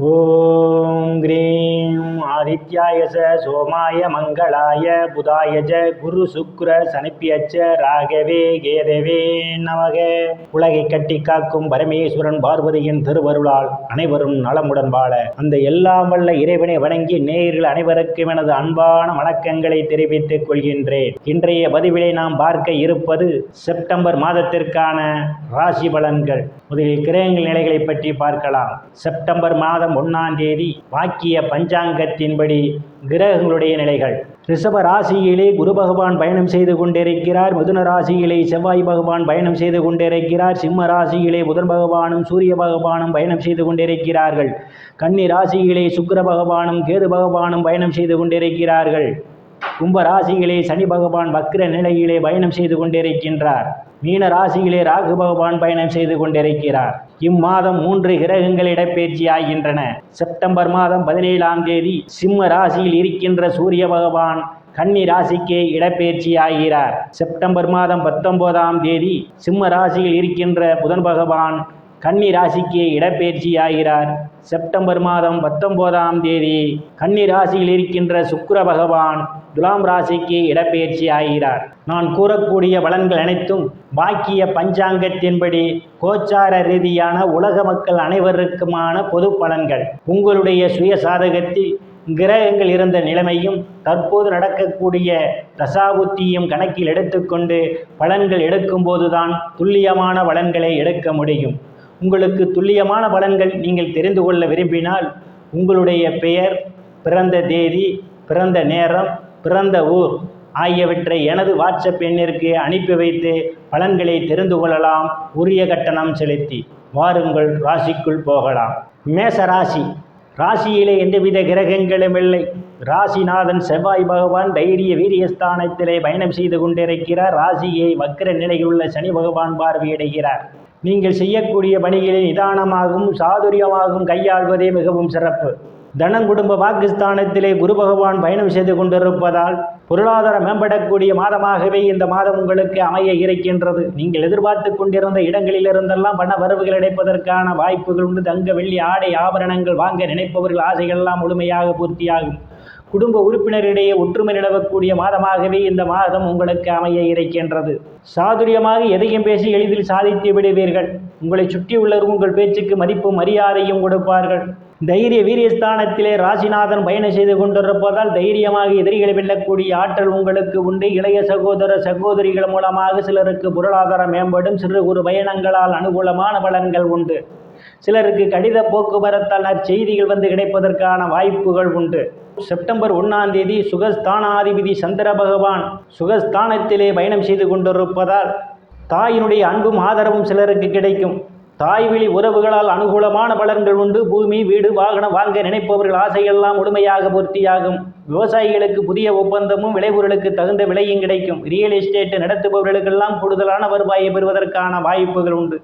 ஓம் cream ஆதித்யாய சோமாய மங்களாய புதாய குரு சுக்ர சனிப்பியச்ச ராகவே கேதவே நமக. உலகை கட்டி காக்கும் பரமேஸ்வரன் பார்வதியின் திருவருளால் அனைவரும் நலமுடன் வாழ அந்த எல்லாம் வல்ல இறைவனை வணங்கி நேயர்கள் அனைவருக்கும் எனது அன்பான வணக்கங்களை தெரிவித்துக் கொள்கின்றேன். இன்றைய பதிவிலே நாம் பார்க்க இருப்பது செப்டம்பர் மாதத்திற்கான ராசி பலன்கள். முதலில் கிரகங்கள் நிலைகளை பற்றி பார்க்கலாம். செப்டம்பர் மாதம் 1ஆம் தேதி வாக்கிய பஞ்சாங்கத்தின்படி கிரகங்களுடைய நிலைகள். ரிஷப ராசியிலே குரு பகவான் பயணம் செய்து கொண்டிருக்கிறார். மிதுன ராசியிலே செவ்வாய் பகவான் பயணம் செய்து கொண்டிருக்கிறார். சிம்ம ராசியிலே புதன் பகவானும் சூரிய பகவானும் பயணம் செய்து கொண்டிருக்கிறார்கள். கன்னி ராசியிலே சுக்கிர பகவானும் கேது பகவானும் பயணம் செய்து கொண்டிருக்கிறார்கள். கும்ப ராசியிலே சனி பகவான் வக்ர நிலையிலே பயணம் செய்து கொண்டிருக்கின்றார். மீன ராசியிலே ராகு பகவான் பயணம் செய்து கொண்டிருக்கிறார். இம்மாதம் 3 கிரகங்கள் இடப்பெயர்ச்சி ஆகின்றன. செப்டம்பர் மாதம் 17ஆம் தேதி சிம்ம ராசியில் இருக்கின்ற சூரிய பகவான் கன்னி ராசிக்கு இடப்பெயர்ச்சி ஆகிறார். செப்டம்பர் மாதம் 19ஆம் தேதி சிம்ம ராசியில் இருக்கின்ற புதன் பகவான் கன்னி ராசிக்கு இடப்பெயர்ச்சி ஆகிறார். செப்டம்பர் மாதம் 19ஆம் தேதி கன்னி ராசியில் இருக்கின்ற சுக்கிர பகவான் துலாம் ராசிக்கு இடப்பெயர்ச்சி ஆகிறார். நான் கூறக்கூடிய பலன்கள் அனைத்தும் வாக்கிய பஞ்சாங்கத்தின்படி கோச்சார ரீதியான உலக மக்கள் அனைவருக்குமான பொது பலன்கள். உங்களுடைய சுய சாதகத்தில் கிரகங்கள் இருந்த நிலைமையும் தற்போது நடக்கக்கூடிய தசாபுத்தியும் கணக்கில் எடுத்துக்கொண்டு பலன்கள் எடுக்கும்போதுதான் துல்லியமான பலன்களை எடுக்க முடியும். உங்களுக்கு துல்லியமான பலன்கள் நீங்கள் தெரிந்து கொள்ள விரும்பினால் உங்களுடைய பெயர், பிறந்த தேதி, பிறந்த நேரம், பிறந்த ஊர் ஆகியவற்றை எனது வாட்ஸ்அப் எண்ணிற்கு அனுப்பி வைத்து பலன்களை தெரிந்து கொள்ளலாம், உரிய கட்டணம் செலுத்தி. வாருங்கள் ராசிக்குள் போகலாம். மேச ராசி. ராசியிலே எந்தவித கிரகங்களும் இல்லை. ராசிநாதன் செவ்வாய் பகவான் தைரிய வீரியஸ்தானத்திலே பயணம் செய்து கொண்டிருக்கிறார். ராசியை வக்ர நிலையிலுள்ள சனி பகவான் பார்வையிடுகிறார். நீங்கள் செய்யக்கூடிய பணிகளில் நிதானமாகவும் சாதுரியமாகவும் கையாள்வதே மிகவும் சிறப்பு. தனம் குடும்ப வாக்குஸ்தானத்திலே குரு பகவான் பயணம் செய்து கொண்டிருப்பதால் பொருளாதாரம் மேம்படக்கூடிய மாதமாகவே இந்த மாதம் உங்களுக்கு அமைய இருக்கின்றது. நீங்கள் எதிர்பார்த்து கொண்டிருந்த இடங்களிலிருந்தெல்லாம் பண வரவுகள் கிடைப்பதற்கான வாய்ப்புகள் உண்டு. தங்க வெள்ளி ஆடை ஆபரணங்கள் வாங்க நினைப்பவர்கள் ஆசைகள் எல்லாம் முழுமையாக பூர்த்தியாகும். குடும்ப உறுப்பினரிடையே ஒற்றுமை நிலவக்கூடிய மாதமாகவே இந்த மாதம் உங்களுக்கு அமைய இருக்கின்றது. சாதுரியமாக எதையும் பேசி எளிதில் சாதித்து விடுவீர்கள். உங்களை சுற்றியுள்ளவர்கள் உங்கள் பேச்சுக்கு மதிப்பும் மரியாதையும் கொடுப்பார்கள். தைரிய வீரியஸ்தானத்திலே ராசிநாதன் பயணம் செய்து கொண்டிருப்பதால் தைரியமாக எதிரிகளை வெல்லக்கூடிய ஆற்றல் உங்களுக்கு உண்டு. இளைய சகோதர சகோதரிகள் மூலமாக சிலருக்கு பொருளாதாரம் மேம்படும். சிறு குறு பயணங்களால் அனுகூலமான பலன்கள் உண்டு. சிலருக்கு கடித போக்குவரத்தால் நற்செய்திகள் வந்து கிடைப்பதற்கான வாய்ப்புகள் உண்டு. செப்டம்பர் 1ஆம் தேதி சுகஸ்தானாதிபதி சந்திர பகவான் சுகஸ்தானத்திலே பயணம் செய்து கொண்டிருப்பதால் தாயினுடைய அன்பும் ஆதரவும் சிலருக்கு கிடைக்கும். தாய்வழி உறவுகளால் அனுகூலமான பலன்கள் உண்டு. பூமி, வீடு, வாகனம் வாங்க நினைப்பவர்கள் ஆசையெல்லாம் முழுமையாக பூர்த்தியாகும். விவசாயிகளுக்கு புதிய ஒப்பந்தமும் விளைபொருளுக்கு தகுந்த விலையும் கிடைக்கும். ரியல் எஸ்டேட் நடத்துபவர்களுக்கெல்லாம் கூடுதலான வருவாயை பெறுவதற்கான வாய்ப்புகள் உண்டு.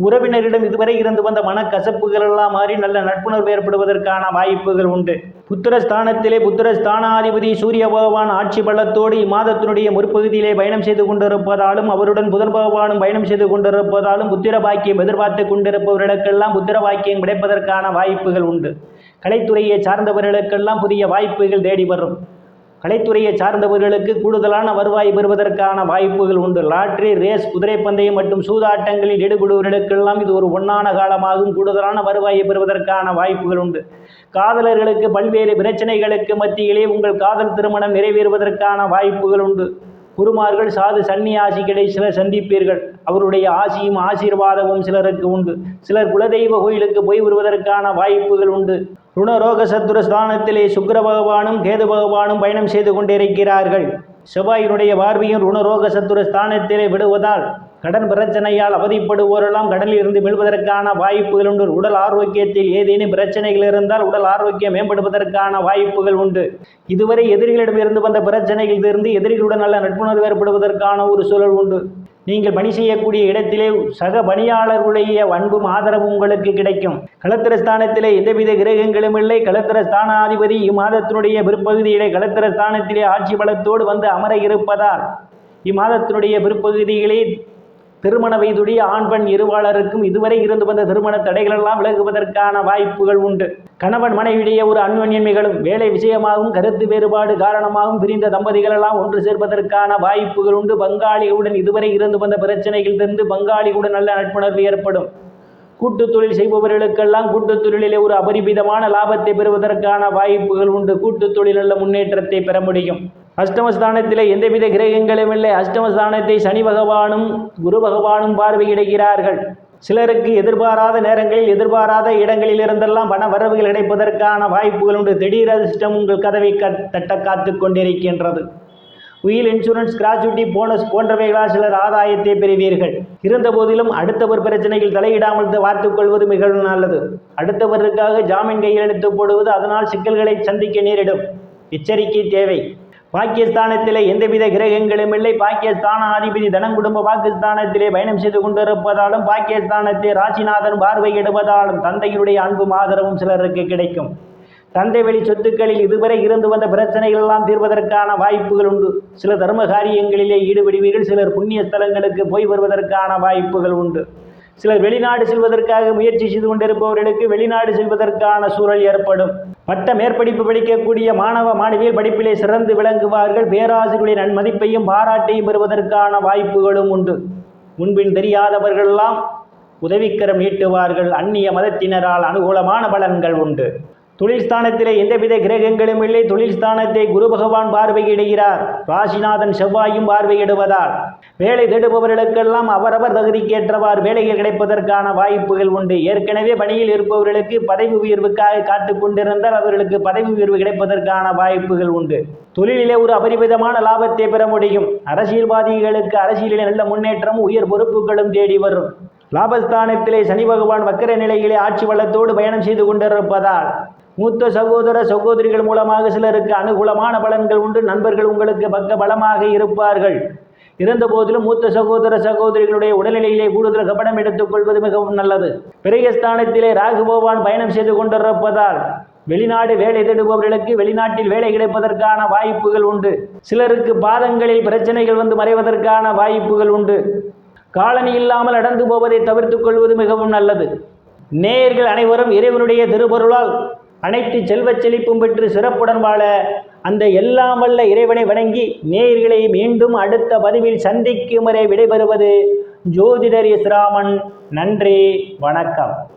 உறவினரிடம் இதுவரை இருந்து வந்த மனக்கசப்புகள் எல்லாம் மாறி நல்ல நட்புணர்வு ஏற்படுவதற்கான வாய்ப்புகள் உண்டு. புத்திரஸ்தானத்திலே புத்திரஸ்தானாதிபதி சூரிய பகவான் ஆட்சி பலத்தோடு இம்மாதத்தினுடைய முற்பகுதியிலே பயணம் செய்து கொண்டிருப்பதாலும் அவருடன் புதன் பகவானும் பயணம் செய்து கொண்டிருப்பதாலும் புத்திர பாக்கியம் எதிர்பார்த்து கொண்டிருப்பவர்களுக்கெல்லாம் புத்திர பாக்கியம் கிடைப்பதற்கான வாய்ப்புகள் உண்டு. கலைத்துறையை சார்ந்தவர்களுக்கெல்லாம் புதிய வாய்ப்புகள் தேடி வரும். கலைத்துறையை சார்ந்தவர்களுக்கு கூடுதலான வருவாய் பெறுவதற்கான வாய்ப்புகள் உண்டு. லாட்ரி, ரேஸ், குதிரை பந்தயம் மற்றும் சூதாட்டங்களில் ஈடுபடுவர்களுக்கெல்லாம் இது ஒரு பொன்னான காலமாகும். கூடுதலான வருவாயை பெறுவதற்கான வாய்ப்புகள் உண்டு. காதலர்களுக்கு பல்வேறு பிரச்சனைகளுக்கு மத்தியிலே உங்கள் காதல் திருமணம் நிறைவேறுவதற்கான வாய்ப்புகள் உண்டு. குருமார்கள், சாது சன்னியாசிகளை சிலர் சந்திப்பீர்கள். அவருடைய ஆசியும் ஆசீர்வாதமும் சிலருக்கு உண்டு. சிலர் குலதெய்வ கோயிலுக்கு போய் வருவதற்கான வாய்ப்புகள் உண்டு. ருணரோக சத்துர ஸ்தானத்திலே சுக்கிர பகவானும் கேது பகவானும் பயணம் செய்து கொண்டிருக்கிறார்கள். செவ்வாயினுடைய பார்வையும் ருணரோக சத்துர ஸ்தானத்திலே விடுவதால் கடன் பிரச்சனையால் அவதிப்படுவோரெல்லாம் கடலில் இருந்து மீள்வதற்கான வாய்ப்புகள் உண்டு. உடல் ஆரோக்கியத்தில் ஏதேனும் பிரச்சனைகள் இருந்தால் உடல் ஆரோக்கியம் மேம்படுவதற்கான வாய்ப்புகள் உண்டு. இதுவரை எதிரிகளிடமிருந்து வந்த பிரச்சனைகளிலிருந்து எதிரிகளுடன் நல்ல நட்புணர்வு ஏற்படுவதற்கான ஒரு சூழல் உண்டு. நீங்கள் பணி செய்யக்கூடிய இடத்திலே சக பணியாளர்களுடைய அன்பும் ஆதரவும் உங்களுக்கு கிடைக்கும். களத்திரஸ்தானத்திலே எந்தவித கிரகங்களும் இல்லை. களத்திரஸ்தானாதிபதி இம்மாதத்தினுடைய பிற்பகுதியிலே களத்திரஸ்தானத்திலே ஆட்சி பலத்தோடு வந்து அமர இருப்பதால் இம்மாதத்தினுடைய பிற்பகுதியிலே திருமண வயதுடைய ஆண் பெண் இருபாலருக்கும் இதுவரை இருந்து வந்த திருமண தடைகள் எல்லாம் விலகுவதற்கான வாய்ப்புகள் உண்டு. கணவன் மனைவியிடையே ஒரு அன்யோன்யமைகளும் வேலை விஷயமாகவும் கருத்து வேறுபாடு காரணமாகவும் பிரிந்த தம்பதிகள் எல்லாம் ஒன்று சேர்ப்பதற்கான வாய்ப்புகள் உண்டு. பங்காளிகளுடன் இதுவரை இருந்து வந்த பிரச்சனைகள் இருந்து பங்காளிகளுடன் நல்ல நட்புணர்வு ஏற்படும். கூட்டுத் தொழில் செய்பவர்களுக்கெல்லாம் கூட்டுத் தொழிலிலே ஒரு அபரிமிதமான லாபத்தை பெறுவதற்கான வாய்ப்புகள் உண்டு. கூட்டுத் தொழில் நல்ல முன்னேற்றத்தை பெற முடியும். அஷ்டமஸ்தானத்திலே எந்தவித கிரகங்களும் இல்லை. அஷ்டமஸ்தானத்தை சனி பகவானும் குரு பகவானும் பார்வையிடுகிறார்கள். சிலருக்கு எதிர்பாராத நேரங்களில் எதிர்பாராத இடங்களில் இருந்தெல்லாம் பண வரவுகள் கிடைப்பதற்கான வாய்ப்புகள் உண்டு. திடீர் அதிர்ஷ்டம் உங்கள் கதவை தட்ட காத்து கொண்டிருக்கின்றது. உயில் இன்சூரன்ஸ், கிராச்சுவிட்டி, போனஸ் போன்றவைகளால் சிலர் ஆதாயத்தை பெறுவீர்கள். இருந்த போதிலும் அடுத்தவர் பிரச்சனையில் தலையிடாமல் பார்த்துக் கொள்வது மிகவும் நல்லது. அடுத்தவருக்காக ஜாமீன் கையெழுத்து போடுவது அதனால் சிக்கல்களை சந்திக்க நேரிடும். எச்சரிக்கை தேவை. பாகிஸ்தானத்திலே எந்தவித கிரகங்களும் இல்லை. பாகிஸ்தான அதிபதி தனம் குடும்ப பாகிஸ்தானத்திலே பயணம் செய்து கொண்டிருப்பதாலும் பாகிஸ்தானத்தை ராசிநாதன் பார்வையிடுவதாலும் தந்தையுடைய அன்பும் ஆதரவும் சிலருக்கு கிடைக்கும். தந்தை வழி சொத்துக்களில் இதுவரை இருந்து வந்த பிரச்சனைகள் எல்லாம் தீர்வதற்கான வாய்ப்புகள் உண்டு. சில தர்ம காரியங்களிலே ஈடுபடுவீர்கள். சிலர் புண்ணிய ஸ்தலங்களுக்கு போய் வருவதற்கான வாய்ப்புகள் உண்டு. சிலர் வெளிநாடு செல்வதற்காக முயற்சி செய்து கொண்டிருப்பவர்களுக்கு வெளிநாடு செல்வதற்கான சூழல் ஏற்படும். பட்ட மேற்படிப்பு படிக்கக்கூடிய மாணவ மாணவியர் படிப்பிலே சிறந்து விளங்குவார்கள். பேராசிரியருடைய நன்மதிப்பையும் பாராட்டையும் பெறுவதற்கான வாய்ப்புகளும் உண்டு. முன்பின் தெரியாதவர்களெல்லாம் உதவிக்கரம் நீட்டுவார்கள். அந்நிய மதத்தினரால் அனுகூலமான பலன்கள் உண்டு. தொழில் ஸ்தானத்திலே எந்தவித கிரகங்களும் இல்லை. தொழில் ஸ்தானத்தை குரு பகவான் பார்வையிடுகிறார். ராசிநாதன் செவ்வாயும் பார்வையிடுவதால் வேலை தேடுபவர்களுக்கெல்லாம் அவரவர் தகுதிக்கேற்றவாறு வேலைகள் கிடைப்பதற்கான வாய்ப்புகள் உண்டு. ஏற்கனவே பணியில் இருப்பவர்களுக்கு பதவி உயர்வுக்காக காத்து கொண்டிருந்தால் அவர்களுக்கு பதவி உயர்வு கிடைப்பதற்கான வாய்ப்புகள் உண்டு. தொழிலிலே ஒரு அபரிமிதமான லாபத்தை பெற முடியும். அரசியல்வாதிகளுக்கு அரசியலிலே நல்ல முன்னேற்றமும் உயர் பொறுப்புகளும் தேடி வரும். லாபஸ்தானத்திலே சனி பகவான் வக்கர நிலையிலே ஆட்சி வளத்தோடு பயணம் செய்து கொண்டிருப்பதால் மூத்த சகோதர சகோதரிகள் மூலமாக சிலருக்கு அனுகூலமான பலன்கள் உண்டு. நண்பர்கள் உங்களுக்கு பக்க பலமாக இருப்பார்கள். இருந்த போதிலும் மூத்த சகோதர சகோதரிகளுடைய உடல்நிலையிலே கூடுதல் கவனம் எடுத்துக் கொள்வது மிகவும் நல்லது. பிறகஸ்தானத்திலே ராகு பகவான் பயணம் செய்து கொண்டிருப்பதால் வெளிநாடு வேலை தேடுபவர்களுக்கு வெளிநாட்டில் வேலை கிடைப்பதற்கான வாய்ப்புகள் உண்டு. சிலருக்கு பாதங்களில் பிரச்சனைகள் வந்து மறைவதற்கான வாய்ப்புகள் உண்டு. காலனி இல்லாமல் நடந்து போவதை தவிர்த்து கொள்வது மிகவும் நல்லது. நேயர்கள் அனைவரும் இறைவனுடைய திருவருளால் அனைத்து செல்வச் செழிப்பும் பெற்று சிறப்புடன் வாழ அந்த எல்லாம் வல்ல இறைவனை வணங்கி நேயர்களை மீண்டும் அடுத்த பதிவில் சந்திக்கும் வரை விடைபெறுவது ஜோதிடர் எஸ் ராமன். நன்றி, வணக்கம்.